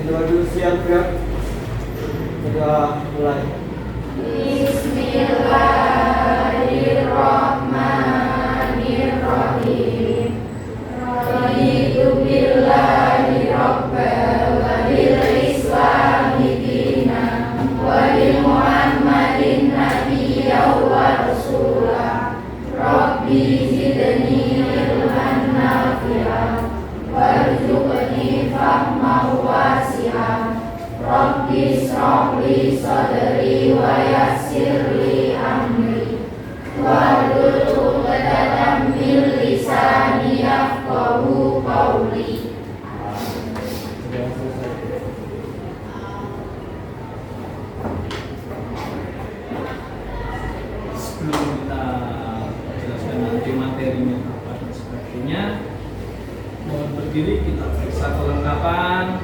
Introduksi yang gerak. Sudah mulai. Bismillahirrahmanirrahim. Raditu billahi rabban wa bil islami dinan wa bi Muhammadin nabiyyan wa rasulah. Rabbi zidni ilman nafi'an warzuqni fahman wasi'an. Rabbi shrah li sadri wa yassir li amri wahlul 'uqdatam min lisani yafqahu qawli. Sebelum kita jelaskan nanti materinya apa dan sebagainya, mohon berdiri kita periksa kelengkapan.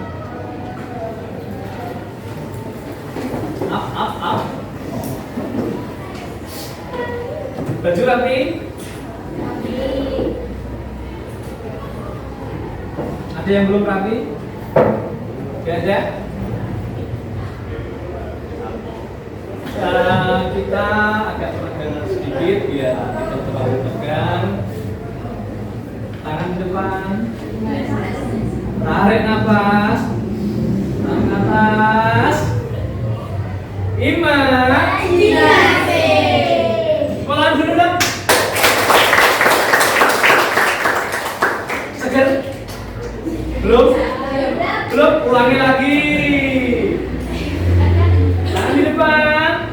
Up. Baju rapi? Ada yang belum rapi? Gak ada? Kita agak pegangan sedikit biar tidak terlalu tegang. Tangan depan. Tarik nafas. Tangan atas. Imajinasi. Pelan dulu dong. Seger? Belum? Ulangi lagi. Tangan di depan.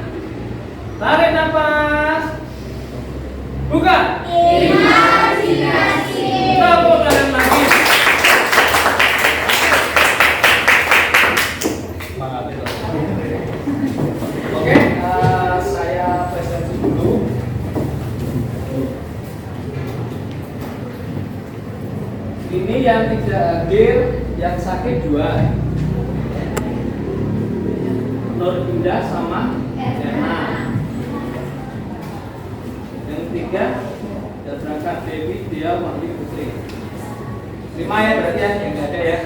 Tarik nafas. Buka. Imajinasi. Tepuk tangan lagi. Oke, saya presentasi dulu. Ini yang tidak hadir, yang sakit 2. Nur Indah sama Emma. Yang 3 dan berangkat Dewi, dia Wahyu Putri. 5 ya berarti ya, yang nggak ada ya.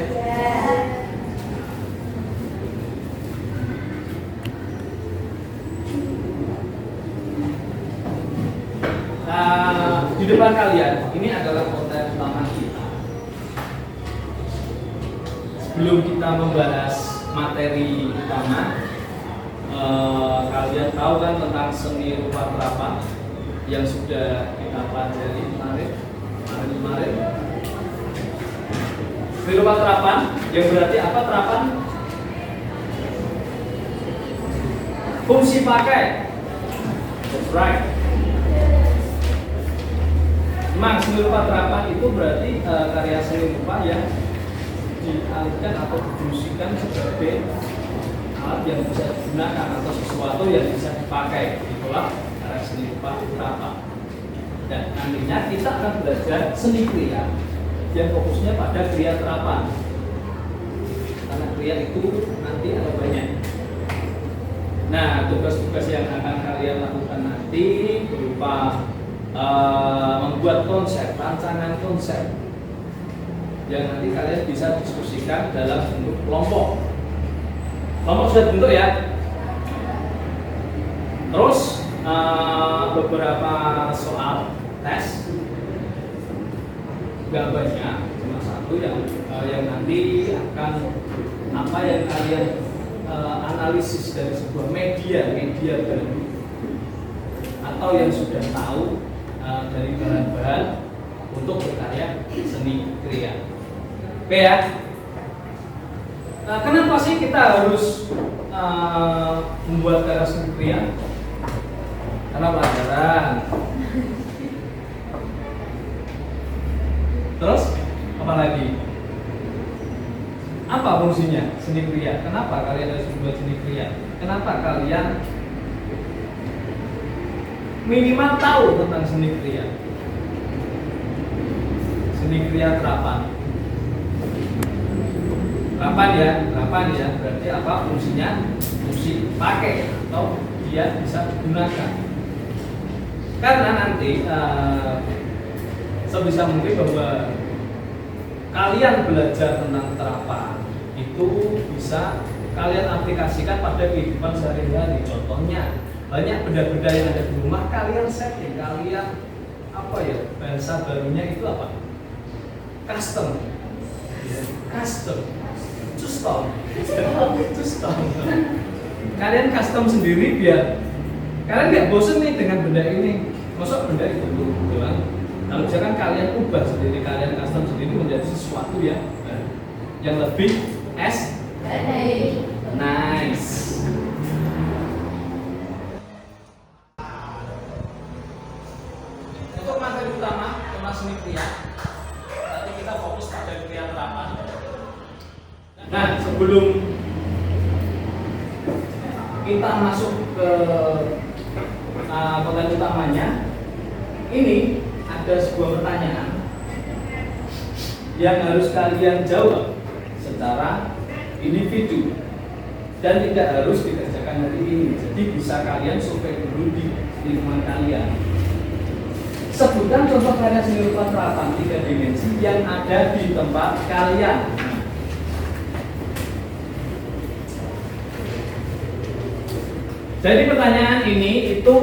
Di depan kalian, ini adalah konten utama kita. Sebelum kita membahas materi utama, kalian tahu kan tentang seni rupa terapan yang sudah kita pelajari kemarin. Seni rupa terapan, yang berarti apa terapan? Fungsi pakai. That's right. Memang seni rupa terapan itu berarti karya seni rupa yang dialihkan atau difungsikan sebagai alat yang bisa digunakan atau sesuatu yang bisa dipakai. Itulah karya seni rupa terapan. Dan nantinya kita akan belajar seni kriya yang fokusnya pada kriya terapan. Karena kriya itu nanti ada banyak. Nah, tugas-tugas yang akan kalian lakukan nanti berupa membuat konsep, rancangan konsep yang nanti kalian bisa diskusikan dalam bentuk kelompok. Kelompok sudah bentuk ya. Terus beberapa soal tes, nggak banyak, cuma 1 yang nanti akan apa yang kalian analisis dari sebuah media baru atau yang sudah tahu dari bahan-bahan untuk berkarya seni kriya. Oke ya. Kenapa sih kita harus membuat karya seni kriya? Karena pelajaran. Terus apa lagi? Apa fungsinya seni kriya? Kenapa kalian harus membuat seni kriya? Kenapa kalian minimal tahu tentang seni kriya? Seni kriya terapan. Terapan ya, berarti apa fungsinya? Fungsi pakai atau dia bisa digunakan. Karena nanti sebisa mungkin bahwa kalian belajar tentang terapan itu bisa kalian aplikasikan pada kehidupan sehari-hari. Contohnya, banyak benda-benda yang ada di rumah kalian setting, kalian apa ya, bahasa barunya itu apa? Custom. Custom. Kalian custom sendiri biar kalian nggak bosen nih dengan benda ini. Masuk benda itu doang. Kalau misalkan kalian ubah sendiri, kalian custom sendiri menjadi sesuatu yang lebih nice. Untuk materi utama tema seni kria, nanti kita fokus pada kria terapan. Nah, sebelum kita masuk ke konten utamanya, ini ada sebuah pertanyaan yang harus kalian jawab secara individu dan tidak harus dikerjakan hari ini. Jadi bisa kalian survei dulu di lingkungan kalian. Sebutkan contoh karya seni rupa terapan 3 dimensi yang ada di tempat kalian. Jadi pertanyaan ini itu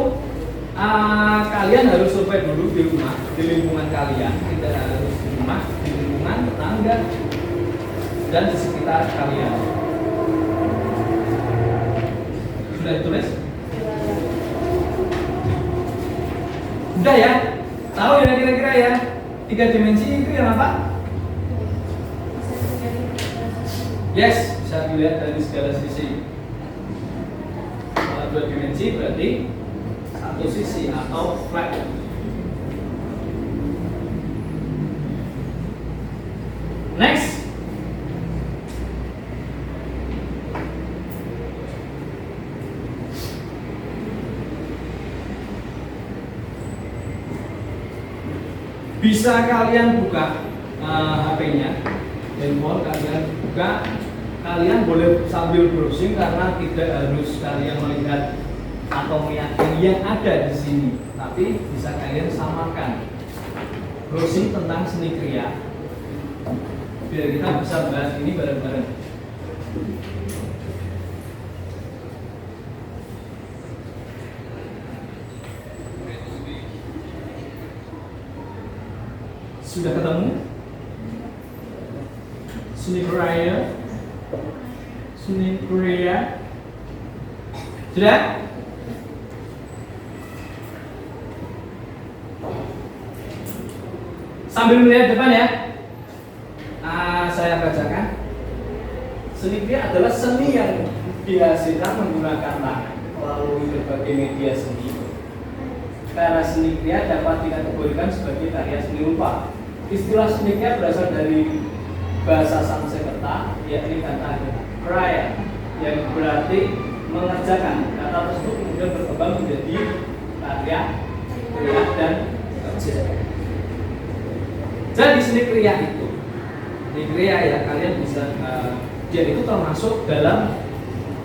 kalian harus survei dulu di rumah, di lingkungan kalian, tidak harus di rumah, di lingkungan tetangga dan di sekitar kalian. Sudah ditulis? Sudah ya? Tahu ya kira-kira ya? 3 dimensi itu yang apa? Yes, bisa dilihat dari segala sisi. Kalau 2 dimensi berarti satu sisi atau flat. Next. Bisa kalian buka HP-nya, handphone kalian buka, kalian boleh sambil browsing karena tidak harus kalian melihat atau meyakini yang ada di sini, tapi bisa kalian samakan. Browsing tentang seni kria, biar kita bisa bahas ini bareng-bareng. Sudah ketemu? Seni kria? Sudah? Sambil melihat depan ya, saya bacakan. Seni kria adalah seni yang dihasilkan menggunakan tangan melalui berbagai media seni. Karena seni kria dapat dikategorikan sebagai karya seni rupa. Istilah seni kria berasal dari bahasa Sanskerta, yakni kata kraya, yang berarti mengerjakan. Kata tersebut kemudian berkembang menjadi karya, kria, dan kerja. Jadi seni kria ya kalian bisa dia itu termasuk dalam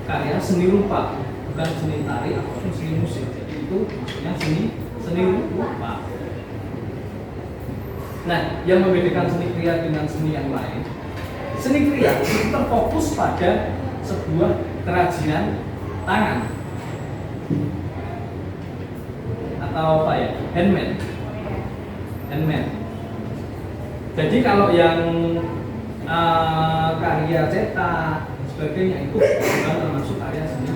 karya seni rupa, bukan seni tari ataupun seni musik. Jadi itu maksudnya seni rupa. Nah, yang membedakan seni kria dengan seni yang lain, seni kria itu terfokus pada sebuah kerajinan tangan atau apa ya, handmade. Jadi kalau yang karya cetak sebagainya itu bukan termasuk karya seni,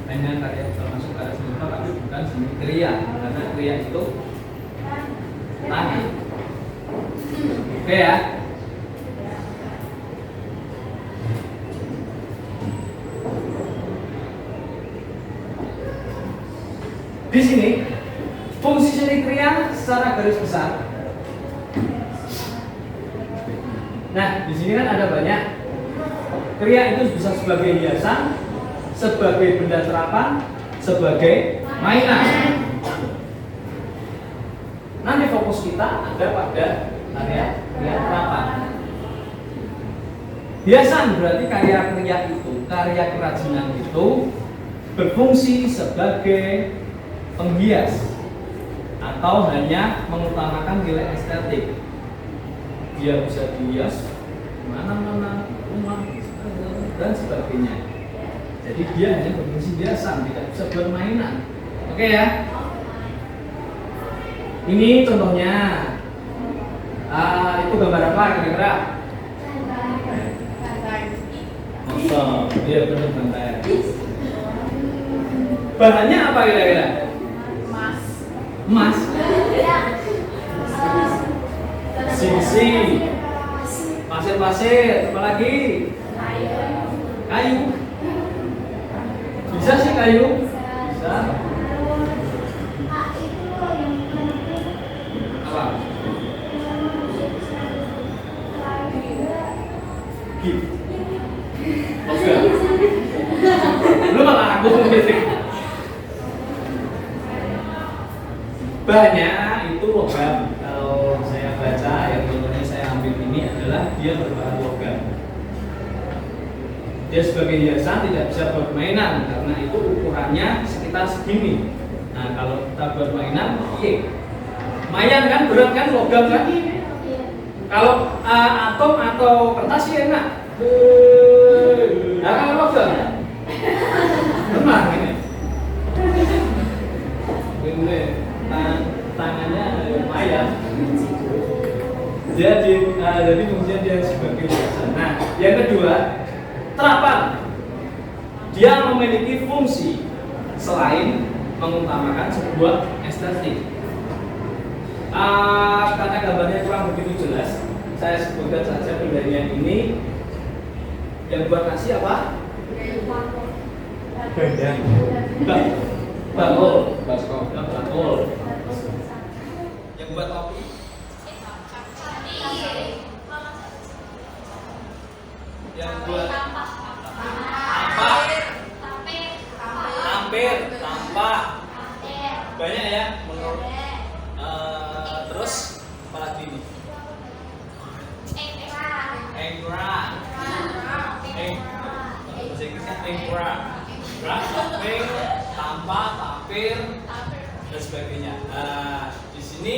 hanya karya termasuk karya seni rupa, tapi bukan seni kria, karena kria itu tangan. Oke ya. Di sini fungsi seni kria secara garis besar. Nah, di sini kan ada banyak. Kria itu bisa sebagai hiasan, sebagai benda terapan, sebagai mainan. Nanti fokus kita ada pada karya terapan. Hiasan berarti karya kerajinan itu berfungsi sebagai penghias atau hanya mengutamakan nilai estetik. Dia bisa dihias mana-mana rumah sebagainya. Jadi dia hanya berfungsi biasa, tidak bisa buat mainan. Oke ya. Ini contohnya. Itu gambar apa kira-kira? Motor. Iya benar gambar. Bahannya apa kira-kira? Emas. Sisi. Pasir-pasir. Apa lagi? Kayu. Bisa sih kayu? Bisa. Apa? Gip. Oke. Lu malah aku sendiri. Banyak itu logam. Kalau saya baca, yang contohnya saya ambil ini adalah dia berbahan logam. Dia sebagai hiasan tidak bisa buat mainan karena itu ukurannya sekitar segini. Nah kalau kita buat mainan, lumayan kan, berat kan, logam kan? Kalau atom atau kertas sih enak. Nah kalau logam, benar ini. Ini tangannya lumayan. Jadi fungsinya dia sebagai hiasan. Nah yang kedua, terapan. Dia memiliki fungsi selain mengutamakan sebuah estetik. Karena gambarnya kurang begitu jelas, saya sebutkan saja bendanya ini. Yang buat nasi apa? Bendang. Bakul. Bakul. Yang buat kopi? Yang buat hampir tampak banyak ya menurut terus apa lagi ini? Engra, samping, tampak, tampir, dan sebagainya. Nah, di sini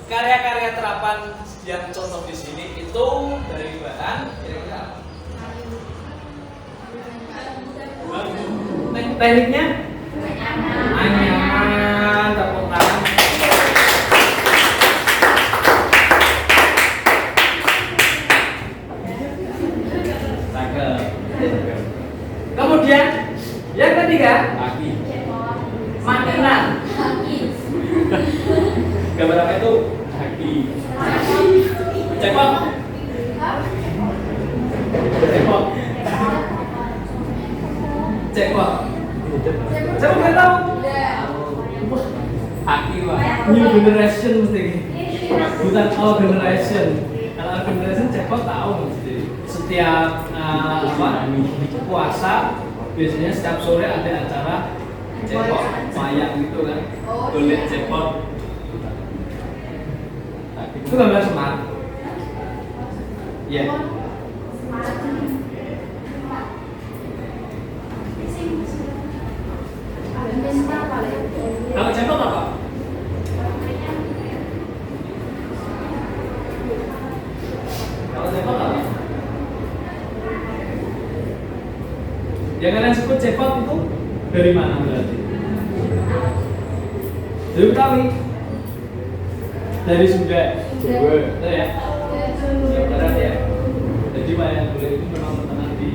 karya-karya terapan yang contoh di sini itu dari bahan kira-kira apa? Tekniknya anyaman, tepuk tangan. Kemudian yang ketiga, makinan. Gambar apa itu? Cepot. Cepot. Saya nggak tahu. New generation mesti. Bukan all generation. Kalau all generation cepot tahu mesti. Setiap puasa biasanya setiap sore ada acara cepot wayang gitu kan, golek cepot. Itu gambar smart. Ya. Kalau cepot apa? Kalau cepot apa? Yang kalian sebut cepot itu dari mana berarti? Dari Betawi? Dari Sunda? Betul ya? Jawa Barat ya? Jadi wayang golek itu memang terkenal di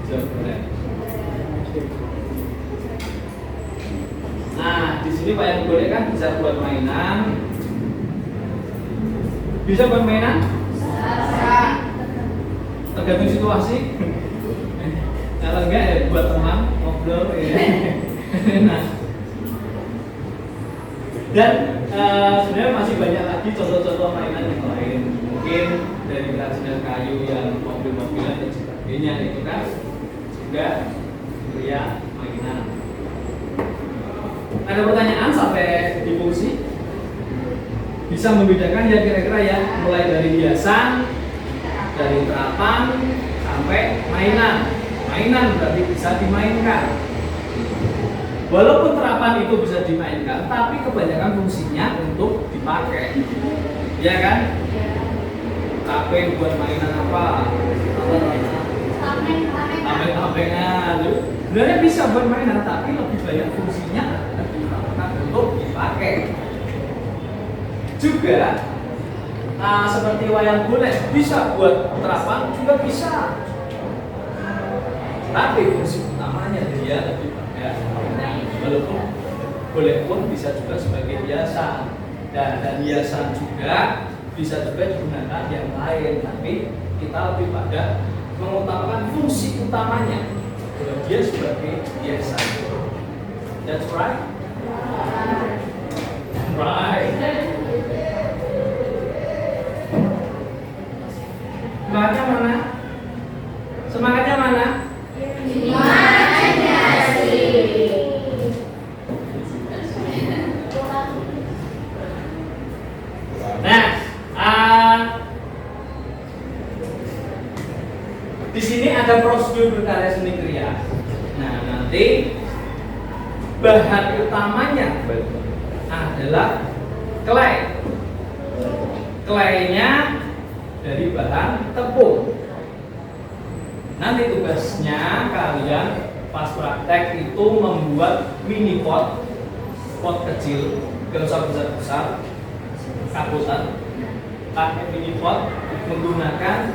Jawa Barat. Nah, di sini wayang golek kan bisa buat mainan. Bisa buat mainan? Tergantung situasi. Kalau enggak ya buat teman ngobrol ya. Nah. Dan sebenarnya masih banyak lagi contoh-contoh mainan yang lain. Mungkin dari kerajinan kayu yang mobil-mobilan dan sebagainya itu kan juga ya mainan. Ada pertanyaan sampai di fungsi? Bisa membedakan ya kira-kira ya, mulai dari hiasan, dari terapan sampai mainan. Mainan berarti bisa dimainkan. Walaupun terapan itu bisa dimainkan, tapi kebanyakan fungsinya untuk dipakai. Ya kan? Tapen buat mainan apa? Tapen Sebenarnya bisa buat mainan, tapi lebih banyak fungsinya adalah digunakan untuk dipakai. Juga seperti wayang golek bisa buat terapan, juga bisa. Tapi fungsi utamanya dia lebih pada walaupun golek pun bisa juga sebagai hiasan, dan hiasan juga bisa juga digunakan yang lain. Tapi kita lebih pada mengutamakan fungsi utamanya, dia sebagai hiasan. That's right. Right. Semangatnya mana? Semangatnya mana? Semangatnya sih. Nah, di sini ada prosedur berkarya seni kriya. Nah, nanti bahan utamanya adalah clay. Claynya dari bahan tepung. Nanti tugasnya kalian pas praktek itu membuat mini pot kecil, gak usah besar-besar, kapusan, pakai mini pot menggunakan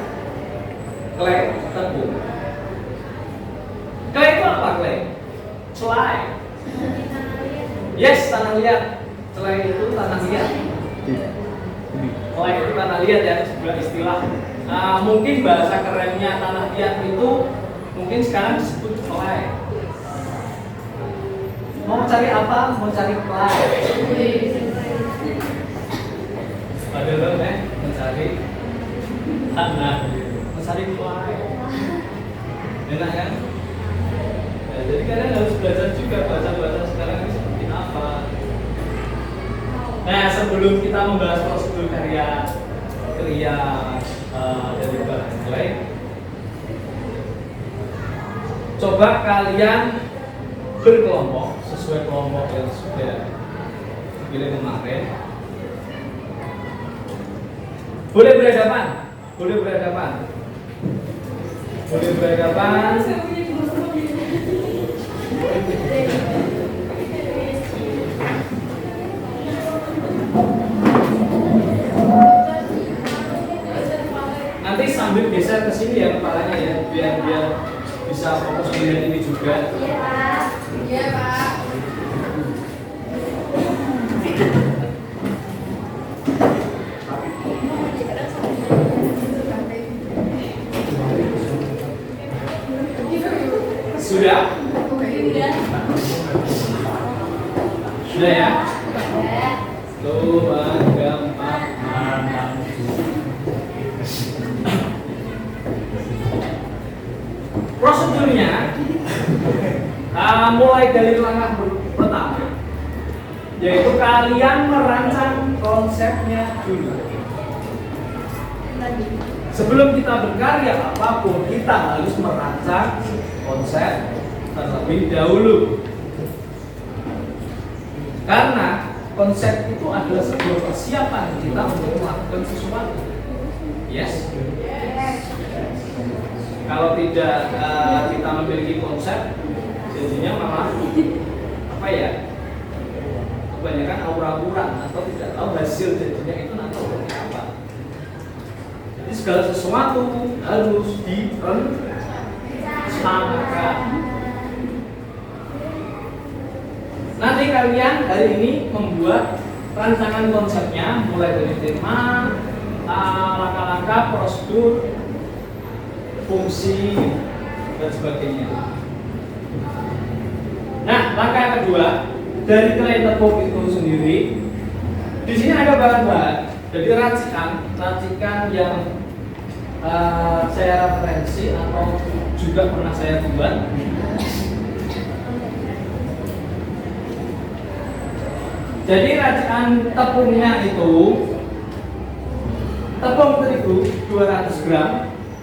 clay tepung. Clay itu apa clay? Clay. Yes, tanah liat. Clay itu tanah liat. Clay itu tanah liat ya, sebuah istilah. Mungkin bahasa kerennya tanah liat itu mungkin sekarang disebut clay. Mau cari apa? Mau cari clay. Padahal mencari tanah, mencari clay. Enak kan? Nah, jadi kalian harus belajar juga bahasa-bahasa sekarang ini seperti apa. Nah, sebelum kita membahas prosedur kriya dari bahan clay, coba kalian berkelompok sesuai kelompok yang sudah dipilih kemarin. Boleh berhadapan, boleh berhadapan, boleh berhadapan. Nanti sambil geser ke sini ya kepalanya ya, biar bisa fokus melihat ini juga. Iya, Pak. Iya, Pak. Sudah? Sudah ya? Tuh, gampang. Prosedurnya mulai dari langkah pertama, yaitu kalian merancang konsepnya dulu. Sebelum kita berkarya apapun, kita harus merancang konsep terlebih dahulu. Karena konsep itu adalah sebuah persiapan kita untuk melakukan sesuatu. Yes. Kalau tidak kita memiliki konsep, jadinya malah apa ya? Kebanyakan aura-aura atau tidak tahu hasil jadinya itu nanti seperti apa. Jadi segala sesuatu harus direncanakan. Nanti kalian hari ini membuat rancangan konsepnya mulai dari tema, langkah-langkah, prosedur, fungsi dan sebagainya. Nah, langkah yang kedua dari clay tepung itu sendiri, di sini ada bahan-bahan. Jadi racikan yang saya referensi atau juga pernah saya buat. Jadi racikan tepungnya itu tepung terigu 200 gram,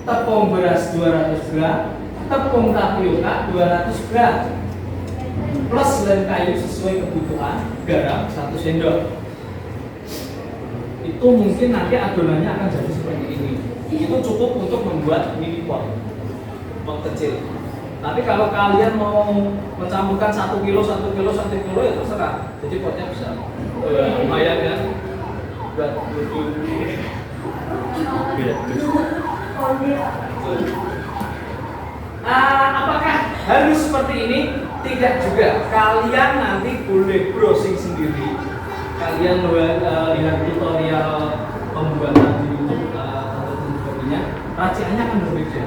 tepung beras 200 gram, tepung tapioka 200 gram, plus lem kayu sesuai kebutuhan, garam 1 sendok. Itu mungkin nanti adonannya akan jadi seperti ini. Itu cukup untuk membuat mini pot kecil. Tapi kalau kalian mau mencampurkan 1 kilo ya terserah. Jadi potnya bisa lumayan kan. Buat apakah harus seperti ini? Tidak juga. Kalian nanti boleh browsing sendiri. Kalian lihat tutorial pembuatan di YouTube atau sebagainya. Racikannya akan berbeda.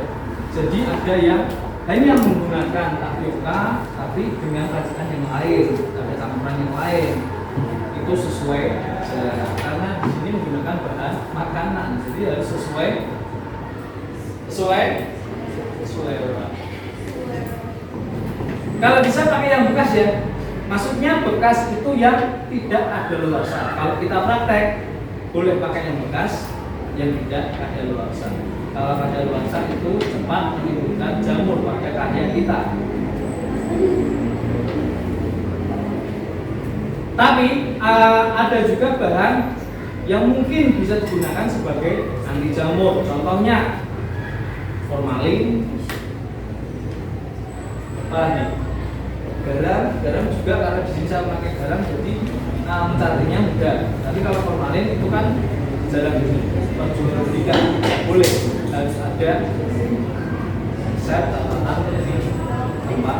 Jadi ada yang hanya menggunakan tapioka tapi dengan racikan yang lain, ada campuran yang lain. Itu sesuai selera. Karena di sini menggunakan bahan makanan, jadi harus sesuai. Kalau bisa pakai yang bekas ya. Maksudnya bekas itu yang tidak ada luasan. Kalau kita praktek boleh pakai yang bekas yang tidak ada luasan. Kalau ada luasan itu cepat menimbulkan jamur pada karya kita. Tapi ada juga bahan yang mungkin bisa digunakan sebagai anti jamur. Contohnya formalin, apa nih? Garam juga, karena di sini saya pakai garam jadi mencarinya mudah. Tapi kalau formalin itu kan jarang diperjualbelikan, boleh harus ada set catatan di tempat.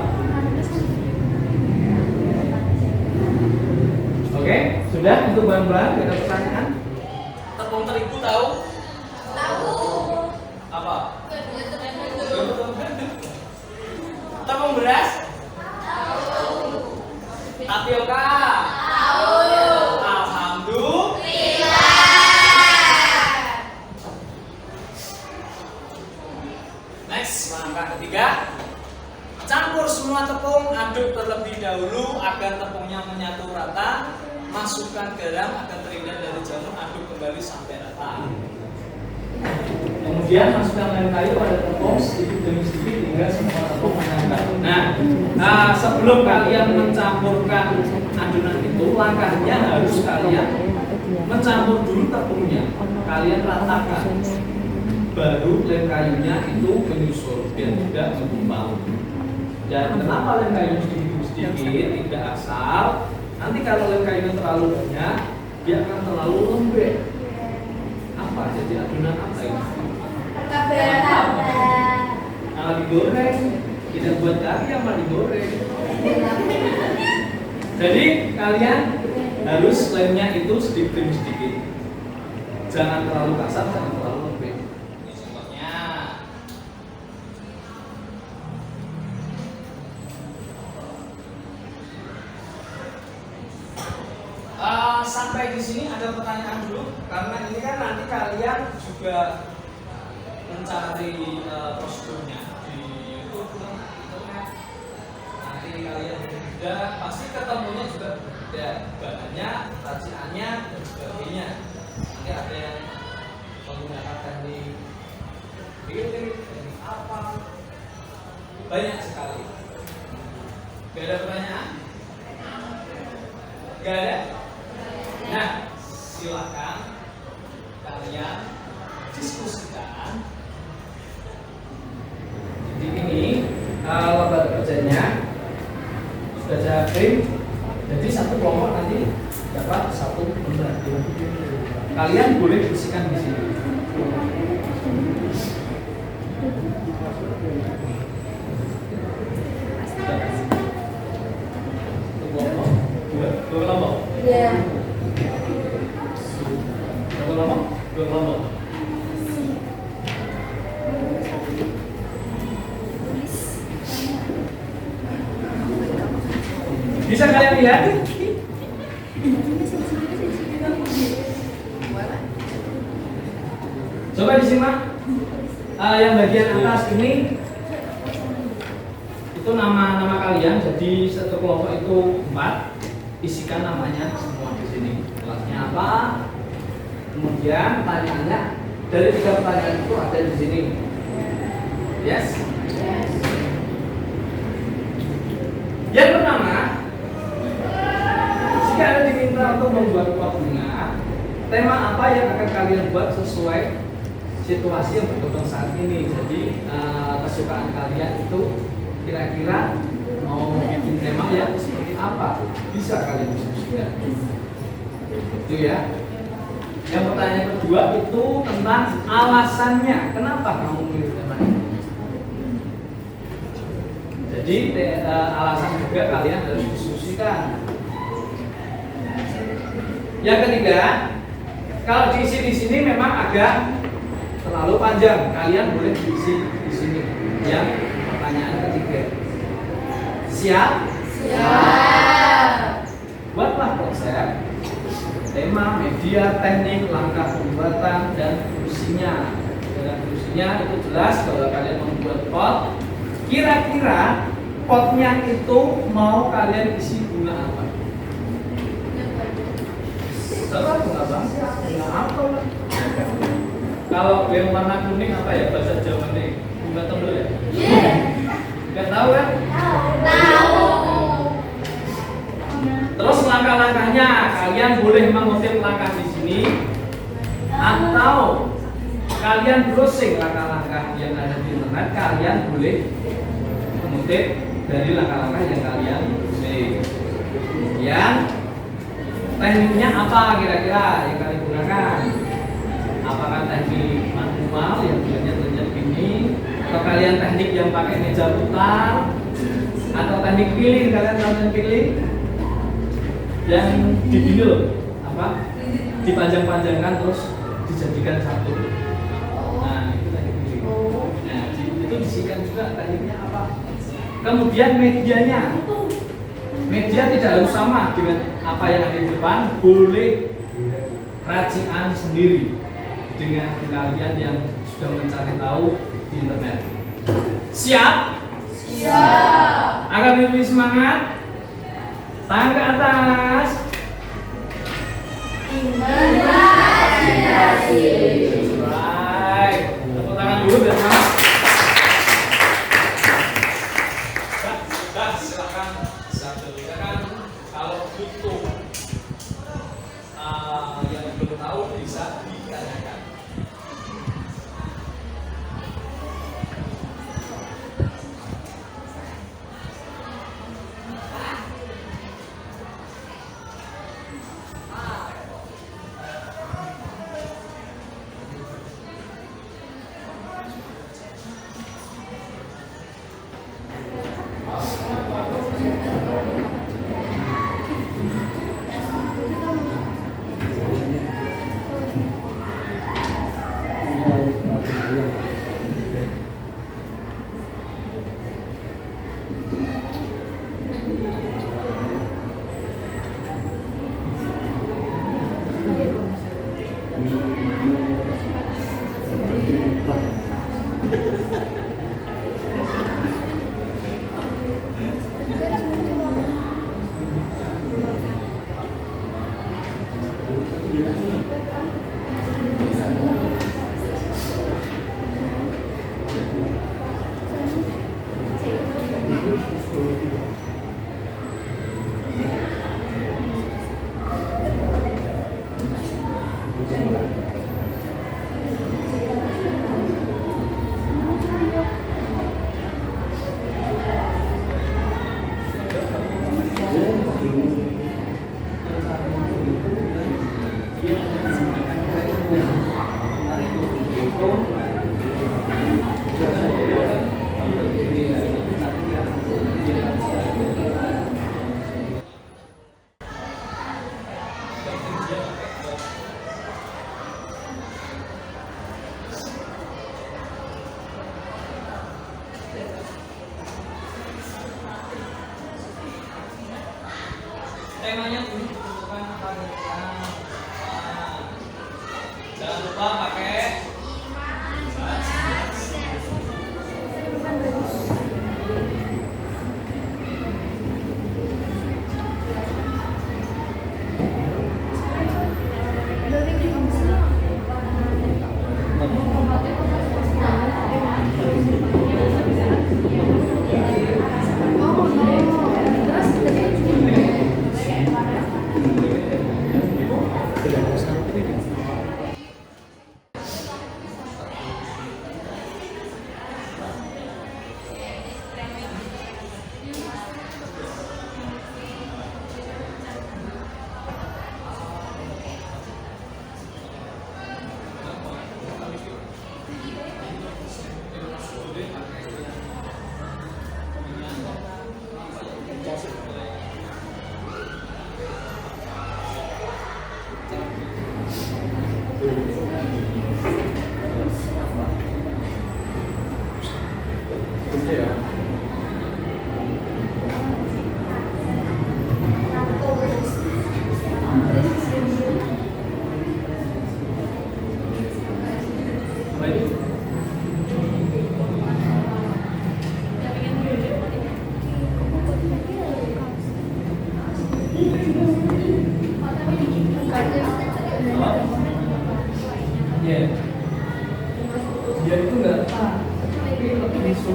Oke, sudah untuk bahan-bahan. Ada pertanyaan? Tepung terigu tahu? Tahu. Apa? Tepung beras? Tapioka? Tahu. Alhamdulillah. Next, langkah ketiga. Campur semua tepung, aduk terlebih dahulu agar tepungnya menyatu rata. Masukkan garam agar terhindar dari jamur, aduk kembali sampai rata. Kemudian masukkan lem kayu pada tepung sedikit demi sedikit hingga semua tepung menyatu. Nah, sebelum kalian mencampurkan adonan itu, langkahnya harus kalian mencampur dulu tepungnya. Kalian ratakan, baru lem kayunya itu menyusul biar tidak menggumpal. Dan kenapa lem kayu sedikit tidak asal? Nanti kalau lem kayunya terlalu banyak, dia akan terlalu lembek. Apa? Jadi adonan apa ini? Malah digoreng. Tidak buat kari malah digoreng. Jadi kalian harus lemnya itu sedikit demi sedikit. Jangan terlalu kasar, jangan terlalu lembek. Ini contohnya. Sampai di sini ada pertanyaan dulu, karena ini kan nanti kalian juga mencari prosedurnya di YouTube, internet. Nanti kalian berbeda, pasti ketemunya juga berbeda, bahannya, racikannya dan sebagainya. Nanti ada yang menggunakan teknik bilik, teknik apa, banyak sekali. Gak ada pertanyaan? Gak ada? Nah, silakan kalian diskusikan. Jadi ini lembar kerjanya sudah saya print. Jadi satu kelompok nanti dapat satu lembar. Kalian boleh bersihkan di sini. Dua kelompok. Iya. Dua kelompok. Bisa kalian lihat? Coba disimak. Yang bagian atas ini itu nama-nama kalian. Jadi satu kelompok itu 4. Isikan namanya semua di sini. Kelasnya apa? Kemudian pertanyaannya dari 3 pertanyaan itu ada di sini. Yes? Yang pertama, jika Anda diminta untuk membuat pot bunga, tema apa yang akan kalian buat sesuai situasi yang berkembang saat ini. Jadi kesukaan kalian itu Kira-kira mau bikin tema yang seperti apa? Bisa kalian diskusikan. Itu ya. Yang pertanyaan kedua itu tentang alasannya. Kenapa kamu memilih tema ini? Jadi alasan juga kalian harus diskusikan. Yang ketiga, kalau diisi di sini memang agak terlalu panjang. Kalian boleh diisi di sini. Yang pertanyaan ketiga. Siap? Siap. Buatlah konsep, tema, media, teknik, langkah pembuatan, dan fungsinya. Dengan fungsinya itu jelas kalau kalian membuat pot. Kira-kira potnya itu mau kalian isi bunga apa? Serah bunga bangsa, bunga apa lah. Kalau yang warna kuning apa ya bahasa Jawa nih? Bunga tembel ya? Nggak tahu kan? Tahu. Terus langkah-langkahnya kalian boleh mengutip langkah di sini atau kalian browsing langkah-langkah yang ada di internet. Kalian boleh mengutip dari langkah-langkah yang kalian browsing. Kemudian tekniknya apa kira-kira yang kalian gunakan? Apakah teknik manual yang bilangnya terlihat gini, atau kalian teknik yang pakai meja putar, atau teknik pilih? Kalian tahu teknik pilih? Yang di gini loh, apa? Dipanjang-panjangkan terus dijadikan satu. Nah, itu teknik pilih. Nah, itu disikan juga tekniknya apa? Kemudian medianya. Media tidak harus sama dengan apa yang ada di depan, boleh racikan sendiri dengan kalian yang sudah mencari tahu di internet. Siap? Siap. Agar lebih semangat, tangan ke atas. Imajinasi. Baik, tepuk tangan dulu biar semangat. Silakan silakan kalau butuh yang belum tahu bisa ditanyakan.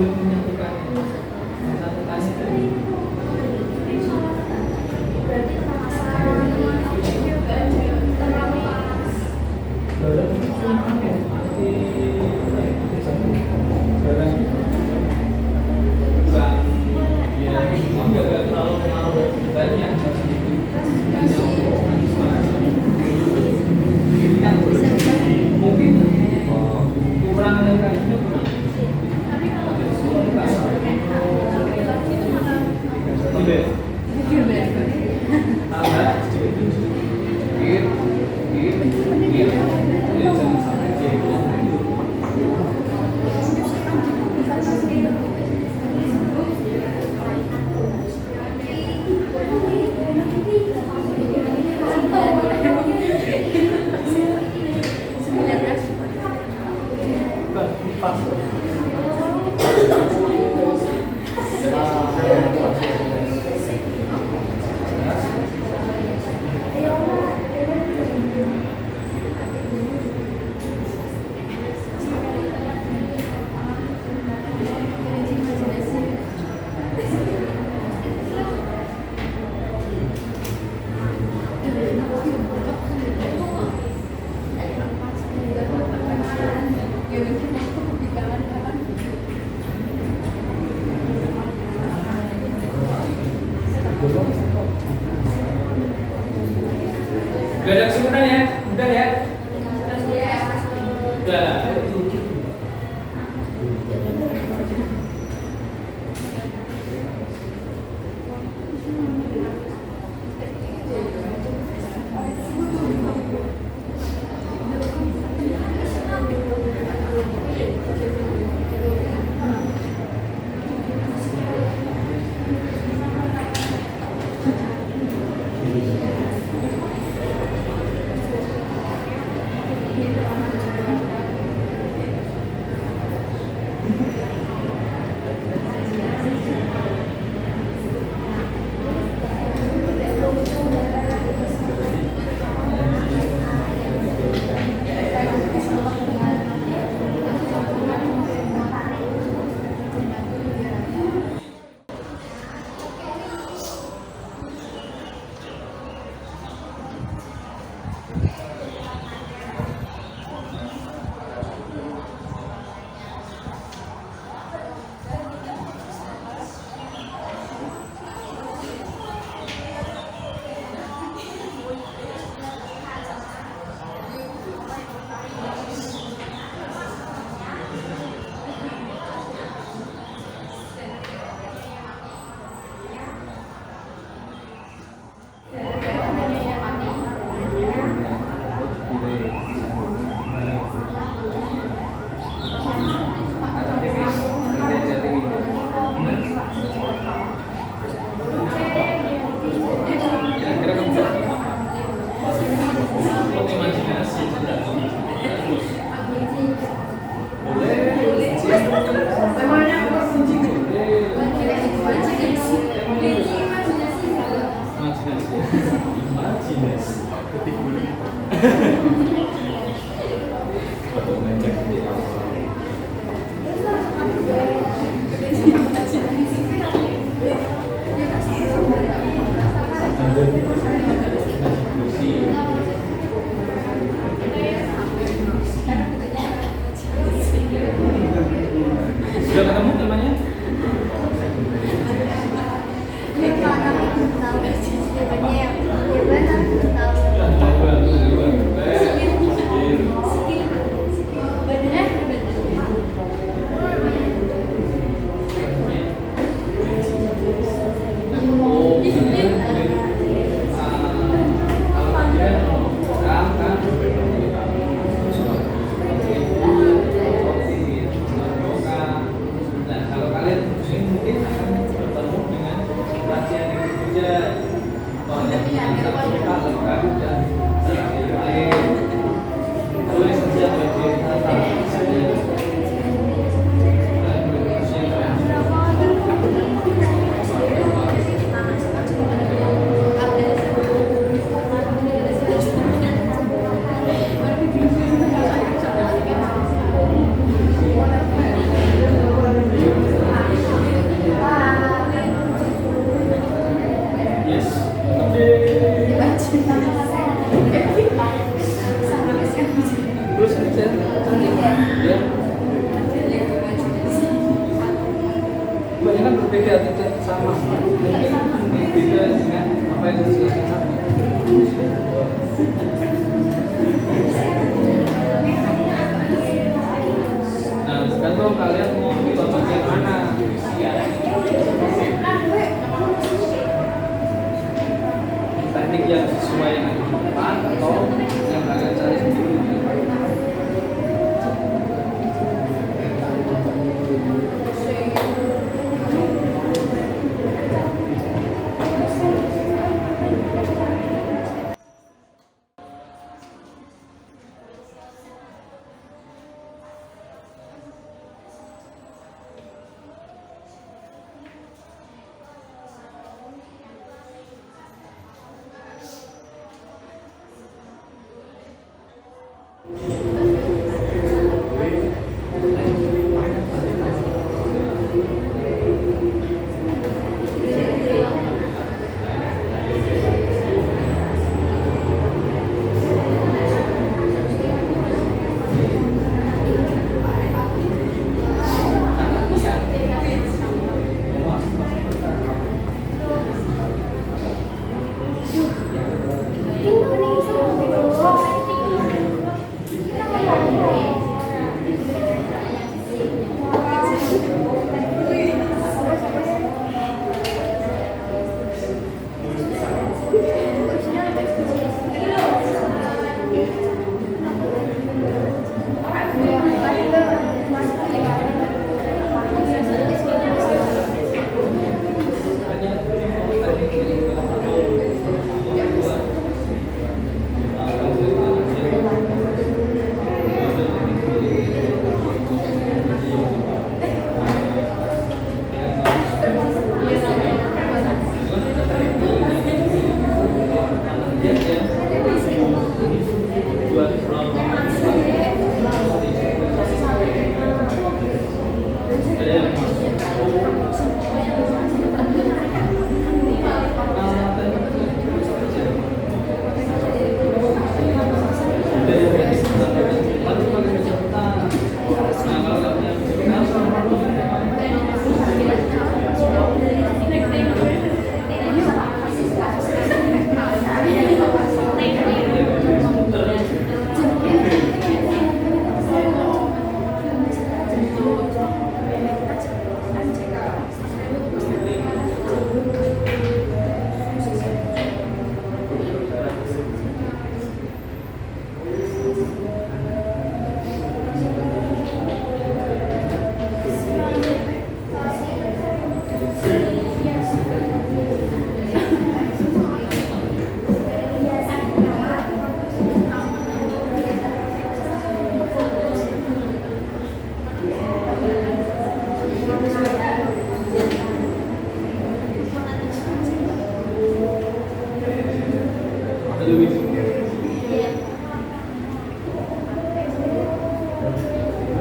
sulit menyatukannya. Menyatukannya itu Berarti terlalu panas. dalam nggak terlalu banyak. Mungkin kurang lengkapnya kurang. Tambah Gak ada kesimpulan ya? Udah ya? Udah. Sudah ketemu namanya? Kebanyakan berbeda tidak sama. Beda dengan apa yang dijelaskan. Nah, tergantung kalian mau coba bagian mana. Teknik yang sesuai dengan kebutuhan atau yang kalian cari sendiri.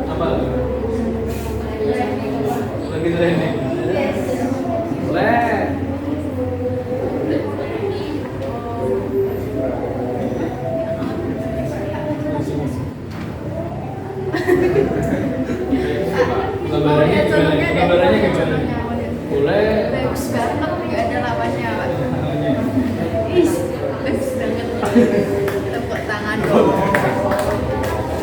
Apa? Lagi training. Boleh. Gambarannya gimana? Gambarannya gimana? Boleh. Bagus banget, nggak ada lawannya. Ih, bagus banget. Tepuk tangan dong.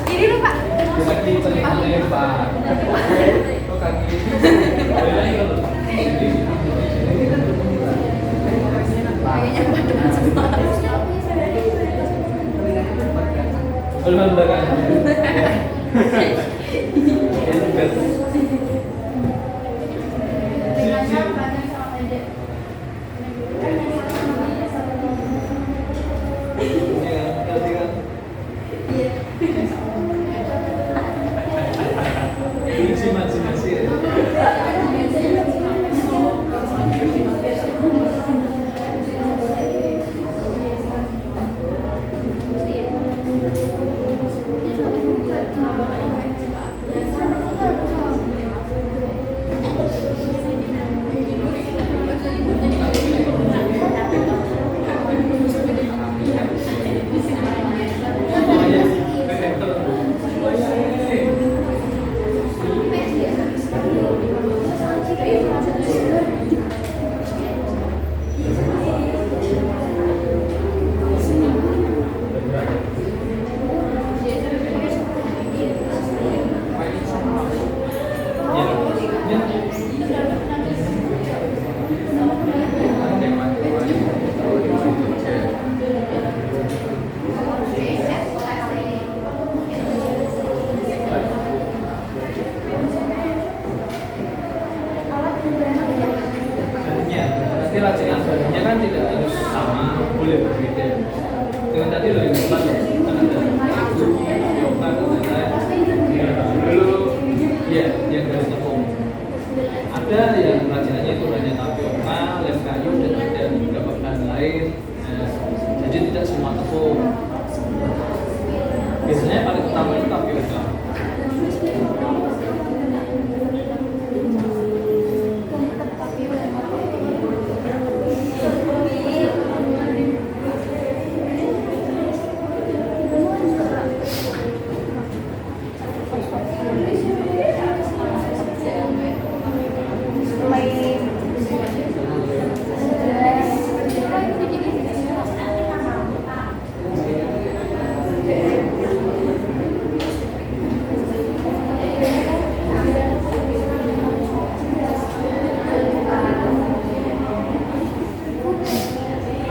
Ini loh Pak. Kaki paling Pak. Oh kaki. Kayaknya pada semua. Belum belakang. Tapi racikan bahannya kan tidak harus sama, boleh berbeda. Dengan tadi loh yang bukan kan ada aku, yoga, dan lain-lain. Dulu, ya yang dari tepung. Ada yang racikannya itu hanya tapioka, lem kayu, dan ada beberapa bahan lain. Jadi tidak semua tepung. Biasanya paling utama itu tapioka.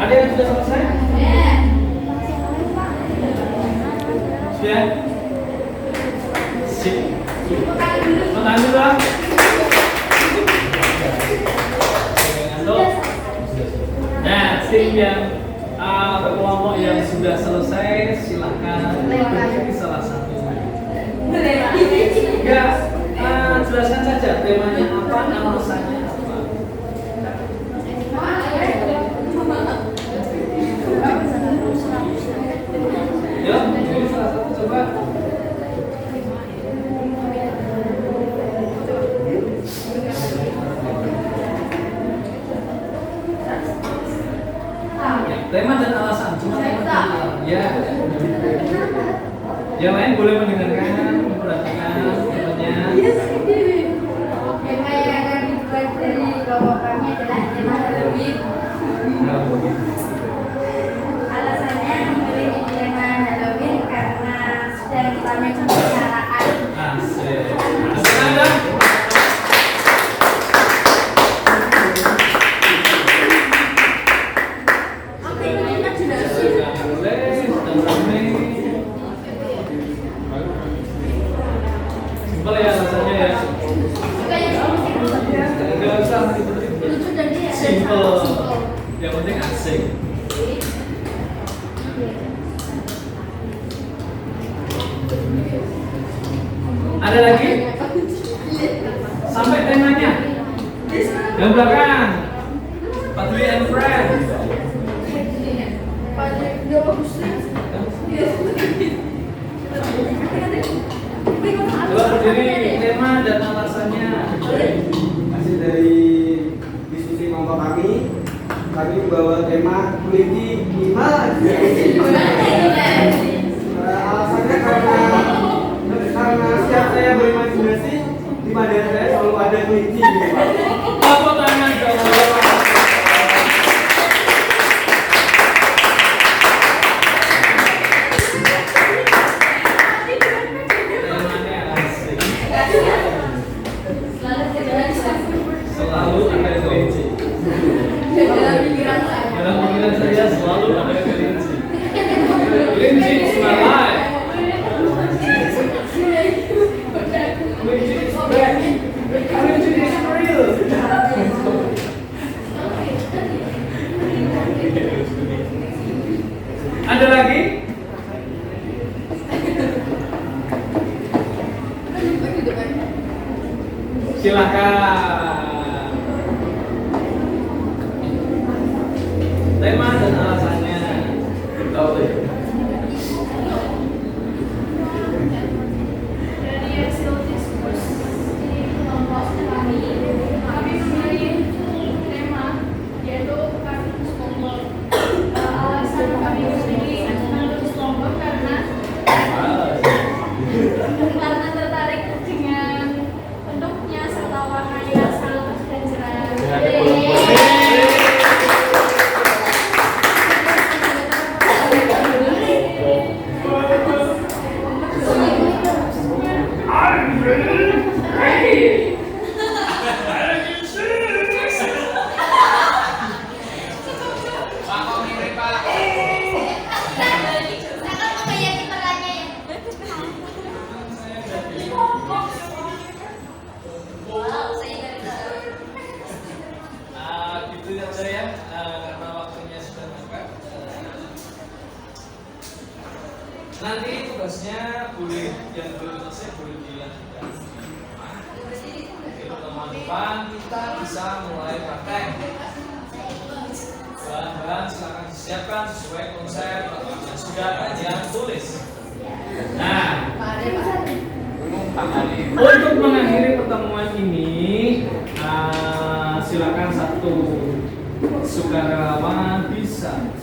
Ada yang sudah selesai? Sudah? Sip. Tahan dulu lah. Nah, tim yang kelompok yang sudah selesai silahkan berdiri salah satu. Ya, jelaskan saja temanya apa, alasannya apa. Ya, ini salah satu coba. Ya, tema dan alasan cuma tema. Ya. Yang lain boleh mendengarkan, memperhatikan temanya. Tema yang akan dibuat dari kelompok kami adalah tema Halloween. Alasannya memilih tema Halloween karena sudah kita membicarakan. Asik. Silakan. Simpel ya alasannya ya. Enggak usah ribet-ribet. Simpel. Yang penting asik. Ada lagi? Sampai temanya. Yang belakang. Padli and friend. Coba berdiri, tema dan alasannya. Hasil dari diskusi kelompok kami membawa tema kelinci 5 lagi. Alasannya karena setiap saya berimajinasi di Madura saya selalu ada kelinci. Apa tangan dong? Selalu ada kelinci. Dalam pikiran saya selalu ada kelinci. tugasnya boleh yang belum selesai boleh dilanjutkan. Di pertemuan depan kita bisa mulai praktek. Bahan-bahan silakan disiapkan sesuai konsep yang sudah kalian tulis. Nah, untuk mengakhiri pertemuan ini, silakan satu sukarelawan bisa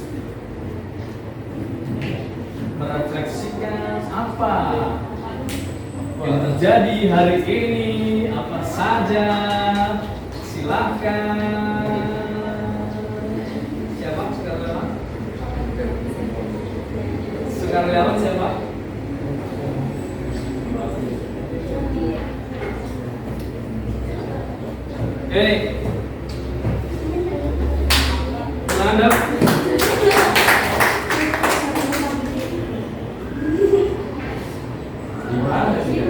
merefleksikan apa yang terjadi hari ini, apa saja. Silakan. Siapa sukarelawan? Sukarelawan siapa? Anda gimana sih?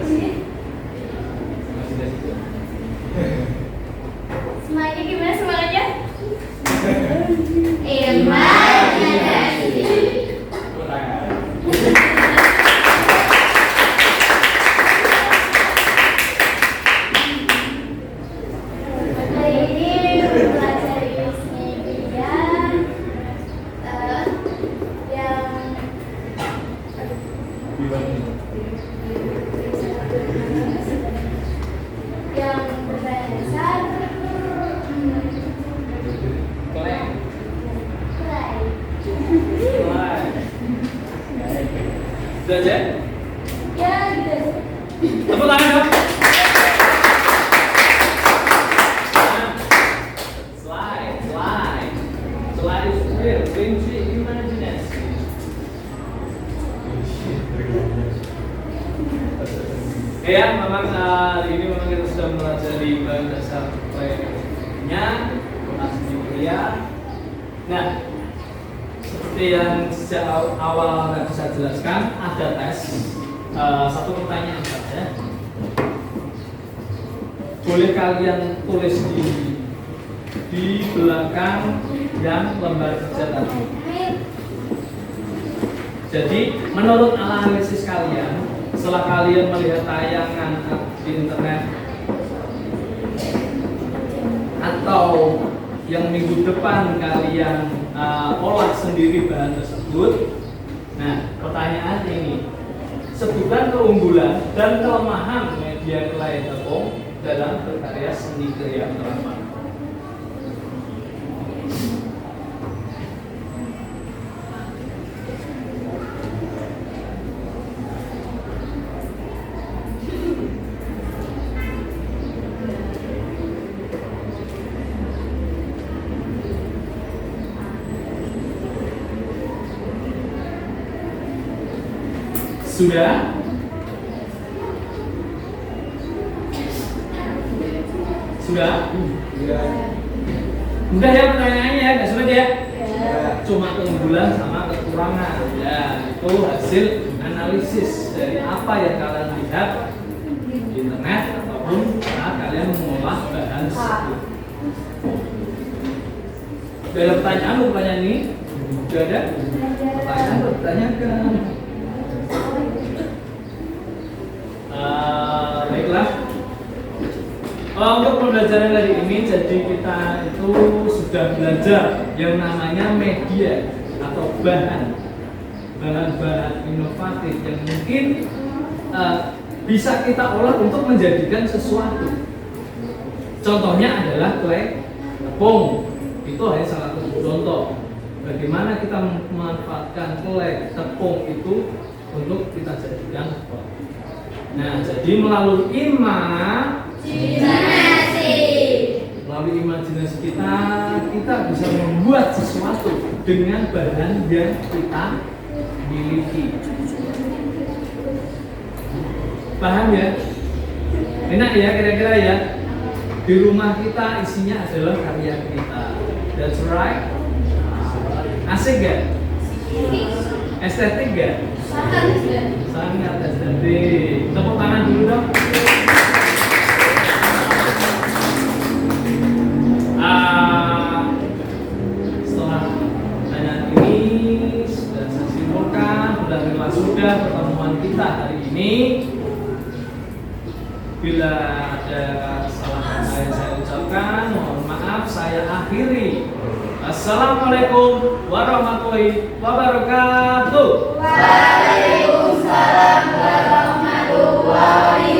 Semuanya gimana semuanya? Imajinasi. Yang berdasar Sudah aja? ya gitu. Tepuk tangan dong. Slide is real, kunci imajinasi. Ya, memang hari ini memang kita sudah mempelajari bahan dasar plannya, asli pria. Nah, seperti yang sejak awal nggak bisa jelaskan, ada tes satu pertanyaan saja. Boleh kalian tulis di belakang yang lembar kerja tadi. Jadi, menurut analisis kalian, setelah kalian melihat tayangan di internet atau yang minggu depan kalian olah sendiri bahan tersebut, nah pertanyaan ini, sebutkan keunggulan dan kelemahan media kelai tepung dalam berkarya seni kriya terapan. Sudah? Sudah? Iya. Mudah ya pertanyaannya ya, nggak sulit ya? Iya. Cuma keunggulan sama kekurangan. Ya, itu hasil analisis dari apa yang kalian lihat di internet ataupun saat kalian mengolah bahan tersebut. Udah ada pertanyaan ini? Sudah ada? Pertanyaan bertanyakan. Baiklah. Untuk pembelajaran kali ini, jadi kita itu sudah belajar yang namanya media atau bahan inovatif yang mungkin bisa kita olah untuk menjadikan sesuatu. Contohnya adalah clay tepung. Itu hanya salah satu contoh. Bagaimana kita memanfaatkan clay tepung itu untuk kita jadikan sesuatu. Nah, jadi melalui imajinasi kita bisa membuat sesuatu dengan bahan yang kita miliki. Paham ya? Enak ya kira-kira ya? Di rumah kita isinya adalah karya kita. That's right. Asik gak? Estetik gak? Sangat estetik. Tepuk tangan dulu dong. Setelah pertanyaan ini sudah saya simpulkan, sudah pertemuan kita ini. Bila ada salah kata yang saya ucapkan, mohon maaf, saya akhiri. Assalamualaikum warahmatullahi wabarakatuh. Waalaikumsalam warahmatullahi